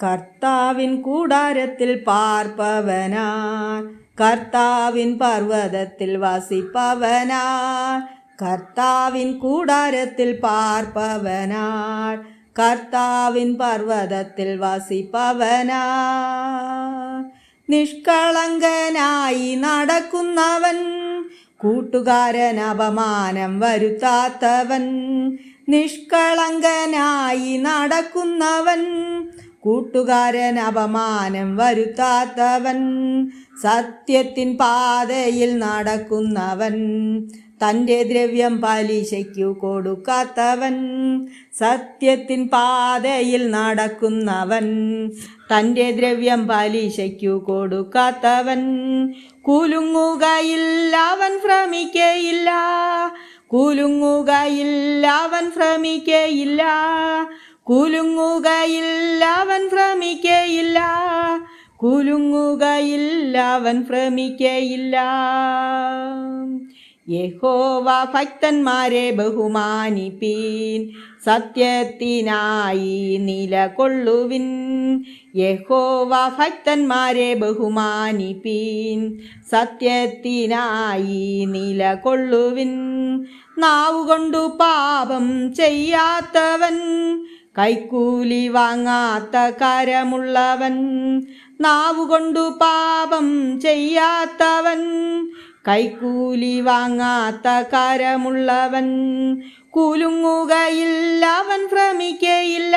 കർത്താവിൻ കൂടാരത്തിൽ പാർപ്പവനാർ, കർത്താവിൻ പർവ്വതത്തിൽ വസിപ്പവനാർ. കർത്താവിൻ കൂടാരത്തിൽ പാർപ്പവനാർ, കർത്താവിൻ പർവ്വതത്തിൽ വസിപ്പവനാർ. നിഷ്കളങ്കനായി നടക്കുന്നവൻ, കൂട്ടുകാരൻ അപമാനം വരുത്താത്തവൻ. നിഷ്കളങ്കനായി നടക്കുന്നവൻ, കൂട്ടുകാരൻ അപമാനം വരുത്താത്തവൻ. സത്യത്തിൻ പാതയിൽ നടക്കുന്നവൻ, തൻ്റെ ദ്രവ്യം പലിശയ്ക്കു കൊടുക്കാത്തവൻ. സത്യത്തിൻ പാതയിൽ നടക്കുന്നവൻ, തൻ്റെ ദ്രവ്യം പലിശയ്ക്കു കൊടുക്കാത്തവൻ. കുലുങ്ങുകയില്ല, അവൻ ഭ്രമിക്കയില്ല. കുലുങ്ങുകയില്ല, അവൻ ഭ്രമിക്കയില്ല. കുലുങ്ങുകയില്ല, അവൻ ഭ്രമിക്കയില്ല. കുലുങ്ങുകയില്ല, അവൻ ഭ്രമിക്കയില്ല. യഹോവ ഭക്തന്മാരെ ബഹുമാനിപ്പീൻ, സത്യത്തിനായി നിലകൊള്ളുവിൻ. യഹോവ ഭക്തന്മാരെ ബഹുമാനിപ്പീൻ, സത്യത്തിനായി നിലകൊള്ളുവിൻ. നാവുകൊണ്ടു പാപം ചെയ്യാത്തവൻ, കൈക്കൂലി വാങ്ങാത്ത കരമുള്ളവൻ. നാവുകൊണ്ടു പാപം ചെയ്യാത്തവൻ, കൈക്കൂലി വാങ്ങാത്ത കരമുള്ളവൻ. കുലുങ്ങുകയില്ല, അവൻ ഭ്രമിക്കയില്ല.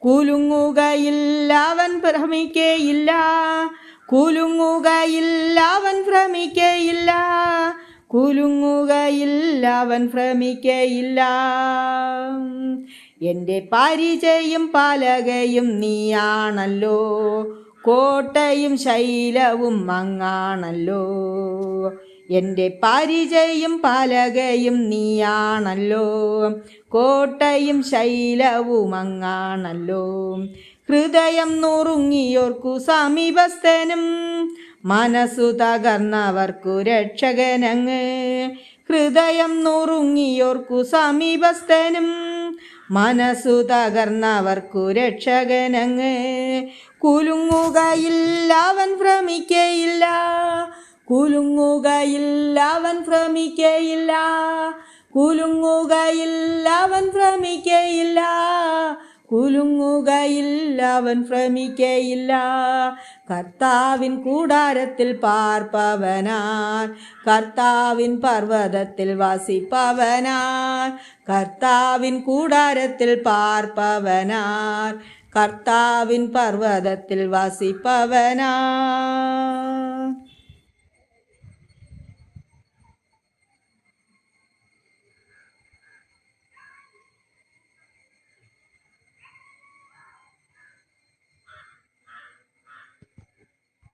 കുലുങ്ങുകയില്ല, അവൻ ഭ്രമിക്കയില്ല. കുലുങ്ങുകയില്ല, അവൻ ഭ്രമിക്കയില്ല. കുലുങ്ങുകയില്ല, അവൻ ഭ്രമിക്കയില്ല. എൻ്റെ പരിചയും പലകയും നീയാണല്ലോ, കോട്ടയും ശൈലവും അങ്ങാണല്ലോ. എൻ്റെ പരിചയും പലകയും നീയാണല്ലോ, കോട്ടയും ശൈലവും അങ്ങാണല്ലോ. ഹൃദയം നുറുങ്ങിയോർക്കു സമീപസ്ഥനും, മനസ്സു തകർന്നവർക്കു രക്ഷകനങ്ങ്. ഹൃദയം നുറുങ്ങിയോർക്കു സമീപസ്ഥനും, മനസ്സു തകർന്നവർക്കു രക്ഷകനങ്ങ്. കുലുങ്ങുകയില്ല, അവൻ ഭ്രമിക്കയില്ല. കുലുങ്ങുകയില്ല, അവൻ ഭ്രമിക്കയില്ല. കുലുങ്ങുകയില്ല, അവൻ ഭ്രമിക്കയില്ല. കുലുങ്ങുകയില്ല, അവൻ ഭ്രമിക്കയില്ല. കർത്താവിൻ കൂടാരത്തിൽ പാർപ്പവനാർ, കർത്താവിൻ പർവ്വതത്തിൽ വസിപ്പവനാർ. കർത്താവിൻ കൂടാരത്തിൽ പാർപ്പവനാർ, കർത്താവിൻ പർവ്വതത്തിൽ വസിപ്പവനാർ.